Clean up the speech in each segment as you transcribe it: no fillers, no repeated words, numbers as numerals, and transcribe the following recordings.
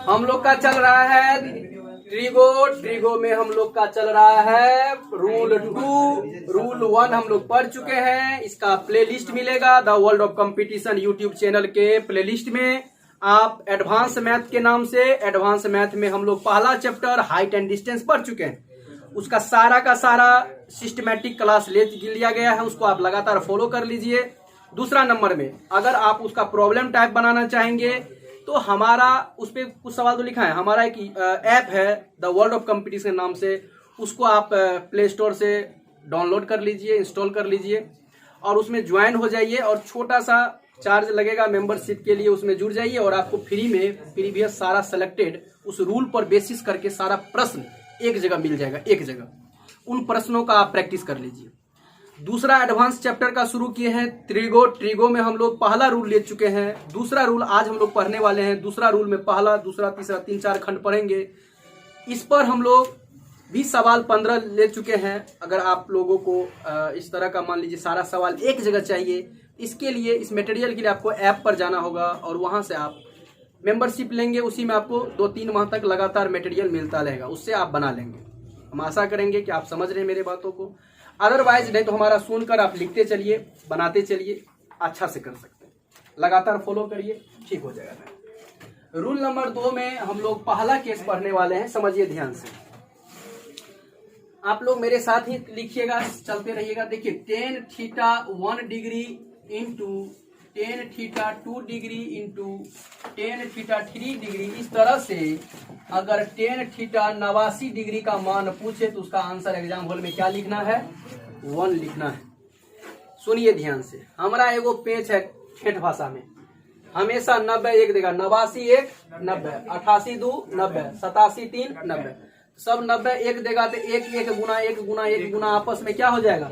हम लोग का चल रहा है ट्रिगो में हम लोग का चल रहा है रूल 2 रूल 1 हम लोग पढ़ चुके हैं। इसका प्लेलिस्ट मिलेगा the world of competition YouTube channel के प्लेलिस्ट में। आप एडवांस मैथ के नाम से एडवांस मैथ में हम लोग पहला चैप्टर हाइट एंड डिस्टेंस पढ़ चुके हैं। उसका सारा का सारा सिस्टमैटिक क्लास ले लिया गया है, उसको आप लगातार फॉलो कर लीजिए। दूसरा नंबर में अगर आप उसका प्रॉब्लम टाइप बनाना चाहेंगे तो हमारा उस पर कुछ सवाल तो लिखा है। हमारा एक ऐप है द वर्ल्ड ऑफ कंपटीशन नाम से, उसको आप प्ले स्टोर से डाउनलोड कर लीजिए, इंस्टॉल कर लीजिए और उसमें ज्वाइन हो जाइए। और छोटा सा चार्ज लगेगा मेंबरशिप के लिए, उसमें जुड़ जाइए और आपको फ्री में प्रीवियस सारा सेलेक्टेड उस रूल पर बेसिस करके सारा प्रश्न एक जगह मिल जाएगा। एक जगह उन प्रश्नों का आप प्रैक्टिस कर लीजिए। दूसरा एडवांस चैप्टर का शुरू किए हैं ट्रिगो में हम लोग पहला रूल ले चुके हैं। दूसरा रूल आज हम लोग पढ़ने वाले हैं। दूसरा रूल में पहला दूसरा तीसरा 3-4 खंड पढ़ेंगे। इस पर हम लोग 20 सवाल 15 ले चुके हैं। अगर आप लोगों को इस तरह का मान लीजिए सारा सवाल एक जगह चाहिए, इसके लिए इस मटेरियल के लिए आपको ऐप पर जाना होगा और वहां से आप मेंबरशिप लेंगे। उसी में आपको 2-3 माह तक लगातार मटेरियल मिलता रहेगा, उससे आप बना लेंगे। हम आशा करेंगे कि आप समझ रहे हैं मेरे बातों को। अदरवाइज नहीं तो हमारा सुनकर आप लिखते चलिए, बनाते चलिए, अच्छा से कर सकते हैं। लगातार फॉलो करिए, ठीक हो जाएगा। रूल नंबर 2 में हम लोग पहला केस पढ़ने वाले हैं, समझिए ध्यान से। आप लोग मेरे साथ ही लिखिएगा, चलते रहिएगा। देखिए 10 theta 1 degree into 10 theta 2 degree into 10 theta 3 degree. इस तरह से अगर 10 थीटा 89 डिग्री का मान पूछे तो उसका आंसर एग्जाम हॉल में क्या लिखना है? 1 लिखना है। सुनिए ध्यान से। हमारा एगो पेज है ठेठ भाषा में, हमेशा 90 1 देगा। 89 1 90, 88 2 90, 87 3 90। सब 90 1 देगा तो 1 1 गुना 1 गुना 1 गुना आपस में क्या हो जाएगा?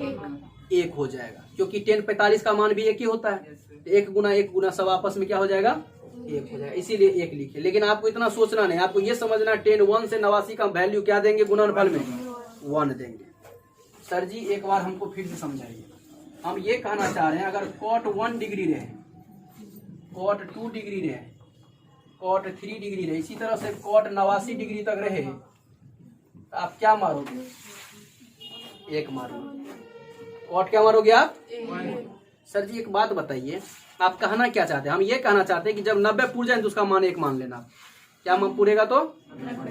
1 हो जाएगा। क्योंकि 10 45 का मान भी 1 ही होता है। 1 गुना सब आपस में क्या हो जाएगा? 1 हो जाएगा। इसीलिए 1 लिखे। लेकिन आपको इतना सोचना नहीं, आपको ये समझना 10 1 से 89 का वैल्यू क्या देंगे? गुणनफल में 1 देंगे। सर जी एक बार हमको फिर से समझाइए। हम ये कहना चाह रहे हैं अगर cot 1 डिग्री रहे, cot 2 डिग्री रहे, cot 3 डिग्री रहे, इसी तरह से cot 89 डिग्री तक रहे तो आप क्या मारोगे? 1 मारोगे। cot क्या मारोगे आप? 1। सर जी एक बात बताइए, आप कहना क्या चाहते हैं? हम ये कहना चाहते हैं कि जब 90 पूर जाए तो उसका मान 1 मान लेना। क्या मान पूरेगा तो?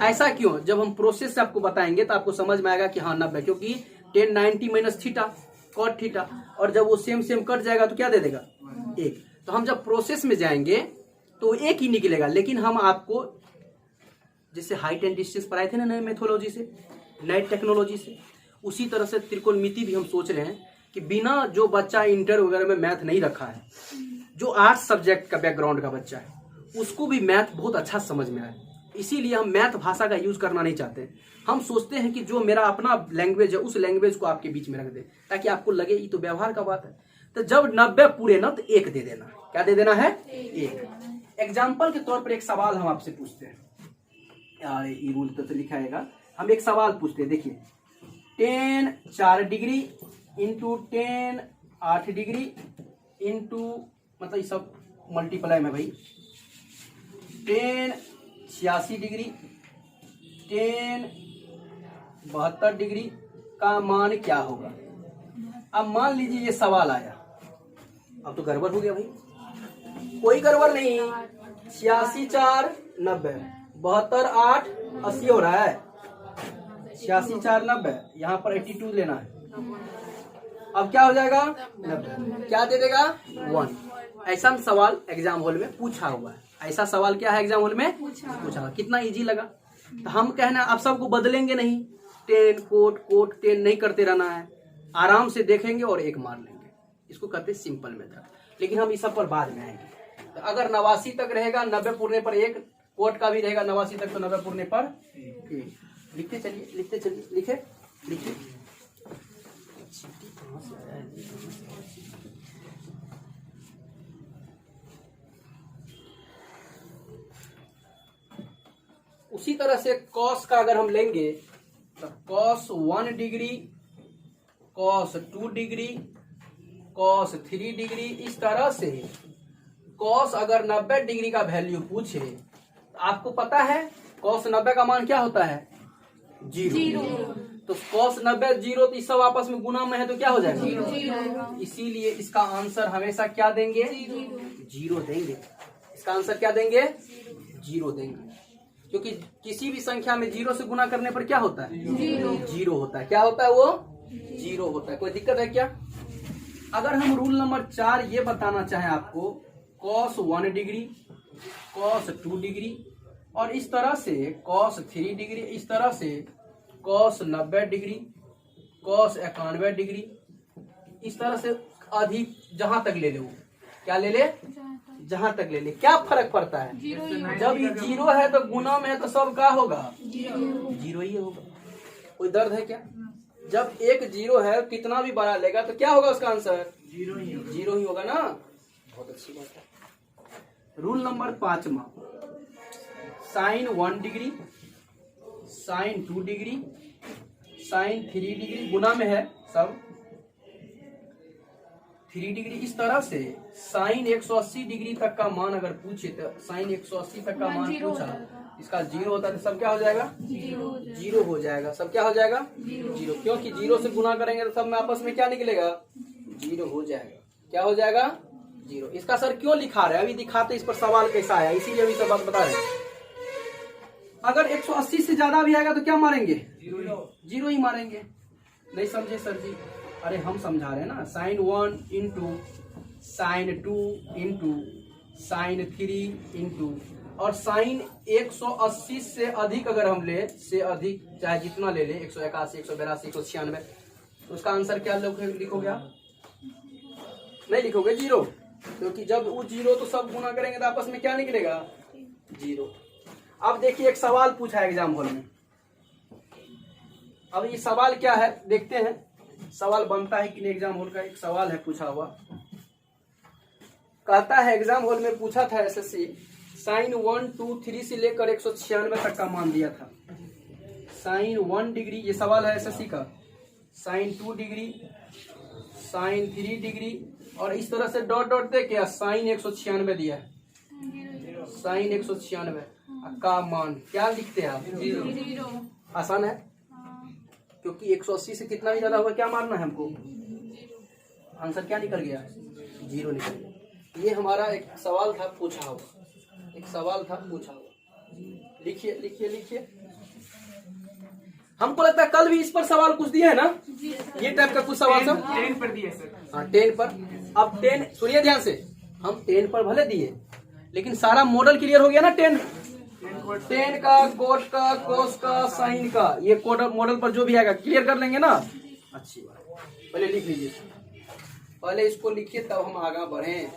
ऐसा क्यों? जब हम प्रोसेस से आपको बताएंगे तो आपको समझ में आएगा कि हाँ 90, क्योंकि 10 90 माइनस थीटा कॉट थीटा, और जब वो सेम कट जाएगा तो क्या दे देगा? 1। तो हम जब प्रोसेस में जाएंगे तो 1 ही निकलेगा। लेकिन हम आपको जैसे हाइट एंड डिस्टेंस पढ़ाए थे ना नए मेथोलॉजी से, नए टेक्नोलॉजी से, उसी तरह से त्रिकोणमिति भी हम सोच रहे हैं कि बिना जो बच्चा इंटर वगैरह में मैथ नहीं रखा है, जो आर्ट्स सब्जेक्ट का बैकग्राउंड का बच्चा है, उसको भी मैथ बहुत अच्छा समझ में आए। इसीलिए हम मैथ भाषा का यूज करना नहीं चाहते। हम सोचते हैं कि जो मेरा अपना लैंग्वेज है उस लैंग्वेज को आपके बीच में रख दे, ताकि आपको लगे ये तो व्यवहार का बात है। तो जब 90 पूरे ना तो 1 दे देना। क्या दे देना है? 1। एग्जाम्पल के तौर पर एक सवाल हम आपसे पूछते हैं। यार ये रूल तो लिखा है। हम एक सवाल पूछते हैं। देखिए 10 4 डिग्री इंटू 10 8 डिग्री इंटू, मतलब ये सब मल्टीप्लाई में भाई, 10 86 डिग्री 10 72 डिग्री का मान क्या होगा? अब मान लीजिए ये सवाल आया, अब तो गड़बड़ हो गया भाई। कोई गड़बड़ नहीं। 86 4 90, 72 8 80 हो रहा है। 86 4 90, यहाँ पर 82 लेना है। अब क्या हो जाएगा? 90। क्या दे देगा? 1। ऐसा सवाल एग्जाम हॉल में पूछा हुआ है। ऐसा सवाल क्या है एग्जाम हॉल में पूछा हुआ। कितना इजी लगा। तो हम कहना आप सबको बदलेंगे नहीं, 10 कोट 10 नहीं करते रहना है। आराम से देखेंगे और 1 मार लेंगे। इसको कहते सिंपल मेथड। लेकिन हम इस सब पर बाद में आएंगे। तो अगर 89 तक रहेगा, 90 पूरने पर 1, कोट का भी रहेगा 89 तक तो 90 पूरने पर 1। लिखते चलिए लिखे। उसी तरह से कॉस का अगर हम लेंगे तो cos 1 degree, cos 2 degree, cos 3 degree. इस तरह से कॉस अगर 90 डिग्री का वैल्यू पूछे आपको पता है cos 90 का मान क्या होता है? जीरो। तो cos 90 जीरो, तो इस सब आपस में गुना में है तो क्या हो जाएगा? इसीलिए इसका आंसर हमेशा क्या देंगे? जीरो देंगे। इसका आंसर क्या देंगे? जीरो देंगे, क्योंकि किसी भी संख्या में जीरो से गुना करने पर क्या होता है? जीरो होता है। क्या होता है वो? जीरो होता है। कोई दिक्कत है क्या? अगर हम रूल नंबर 4 ये बताना चाहें आपको, cos 1 डिग्री, cos 2 डिग्री और इस तरह से cos 3 डिग्री, इस तरह से cos 90 डिग्री, cos 91 डिग्री, इस तरह से अधिक जहां तक ले ले, वो क्या ले ले? जहां तक ले ले। क्या फर्क पड़ता है? जब ये जीरो है तो गुना में है तो सब क्या होगा? जीरो ही होगा। कोई दर्द है क्या? जब एक जीरो है कितना भी बड़ा लेगा तो क्या होगा उसका आंसर? जीरो ही होगा ना। बहुत अच्छी बात है। Rule number 5, sin 1 degree, sin 2 degree, sin 3 degree, गुना में है सब 3 डिग्री। इस तरह से sin 180 डिग्री तक का मान अगर पूछे तो sin 180 तक का मान पूछा, इसका जीरो होता है तो सब क्या हो जाएगा? जीरो हो जाएगा। सब क्या हो जाएगा? जीरो, क्योंकि जीरो से गुना करेंगे तो सब में आपस में क्या निकलेगा? जीरो हो जाएगा। क्या हो जाएगा? जीरो। इसका सर क्यों लिखा रहे हैं? अभी दिखाते इस पर सवाल कैसा आया, इसीलिए अभी सब बात बता रहे हैं। अगर 180 से ज्यादा भी आएगा तो क्या मारेंगे? जीरो ही मारेंगे। नहीं समझे सर जी? अरे हम समझा रहे हैं ना, sin 1 into sin 2 into sin 3 into और sin 180 से अधिक अगर हम ले, से अधिक चाहे जितना ले ले, 181, 182, 196, तो उसका आंसर क्या लिखोगे आप? नहीं लिखोगे, जीरो। क्योंकि जब वो जीरो तो सब गुना करेंगे तो आपस में क्या निकलेगा? जीरो। अब देखिए एक सवाल पूछा है एग्जाम हॉल में। अब ये सवाल क्या है देखते हैं, सवाल बनता है कि नहीं। एग्जाम हॉल का एक सवाल है पूछा हुआ, कहता है एग्जाम हॉल में पूछा था एसएससी, sin 1, 2, 3 से लेकर 196 तक का मान दिया था। sin 1 डिग्री, ये सवाल है एसएससी का, sin 2 डिग्री, sin 3 डिग्री और इस तरह से डॉट डॉट दे के sin 196 दिया है। sin 196 का मान क्या लिखते हैं आप? जीरो। आसान है, क्योंकि 180 से कितना भी ज्यादा होगा क्या मारना है हमको? आंसर क्या निकल गया? जीरो निकल गया। ये हमारा एक सवाल था पूछा हुआ, एक सवाल था पूछा हुआ। लिखिए लिखिए लिखिए। हमको लगता है कल भी इस पर सवाल कुछ दिया है ना, ये टाइप का कुछ सवाल सब 10 पर दिया सर। हाँ 10 पर। अब 10 सुनिए ध्यान से, हम 10 पर भले दिए लेकिन सारा मॉडल क्लियर हो गया ना। 10 का, कोट का, कोस का, साइन का, ये कोड मॉडल पर जो भी आएगा क्लियर कर लेंगे ना। अच्छी बात, पहले लिख लीजिए, पहले इसको लिखिए तब हम आगे बढ़े।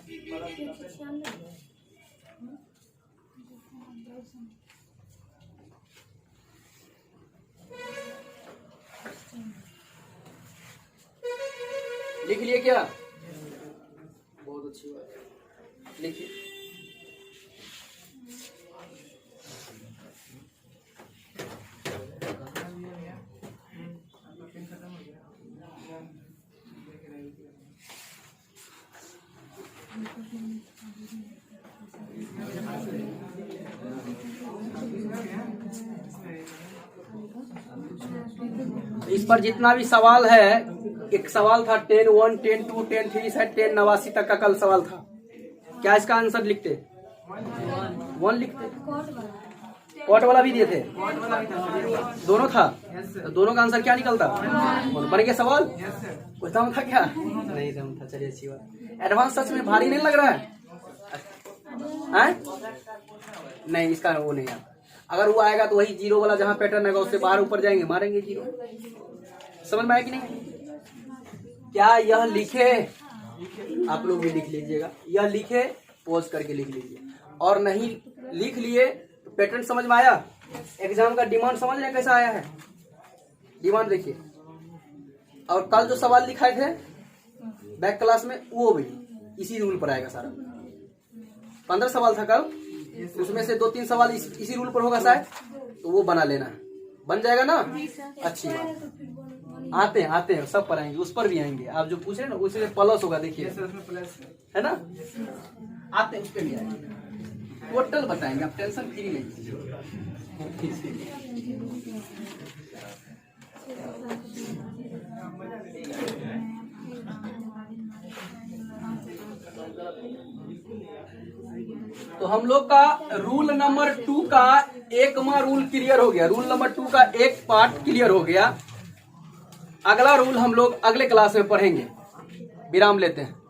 लिख लिए क्या? बहुत अच्छी बात, लिखिए। इस पर जितना भी सवाल है, एक सवाल था 10, 1, 10, 2, 10, 3 से 10, 89 तक का कल सवाल था। क्या इसका आंसर लिखते? 1 लिखते। कॉट वाला भी दिए थे, दोनों था, तो दोनों का आंसर क्या निकलता? बन गया सवाल। कुछ दम था क्या? नहीं दम था। चलिए अच्छी बात। एडवांस सच में भारी नहीं लग रहा है? नहीं, इसका वो नहीं है। अगर वो आएगा तो वही जीरो वाला जहाँ पैटर्न आएगा उससे बाहर ऊपर जाएंगे, मारेंगे जीरो। समझ में आया कि नहीं? क्या यह लिखे? आप लोग भी लिख लीजिएगा। यह लिखे, पोज करके लिख लीजिए, और नहीं लिख लिए तो पैटर्न समझ में आया? एग्जाम का डिमांड समझ रहे कैसा आया है? डिमांड देखिए। और कल जो सवाल लिखाए थे बैक क्लास में, वो भी इसी रूल पर आएगा सारा। 15 सवाल था कल, उसमें से 2-3 सवाल इसी रूल पर होगा शायद, तो वो बना लेना है। बन जाएगा ना? अच्छी बात। आते हैं सब पर आएंगे, उस पर भी आएंगे। आप जो पूछ रहे हैं ना उसी में प्लस होगा, देखिए है ना, आते हैं उस पर भी आएंगे। टोटल बताएंगे, आप टेंशन फ्री नहीं कीजिए। तो हम लोग का रूल नंबर 2 का एकमा रूल क्लियर हो गया, रूल नंबर 2 का एक पार्ट क्लियर हो गया। अगला रूल हम लोग अगले क्लास में पढ़ेंगे। विराम लेते हैं।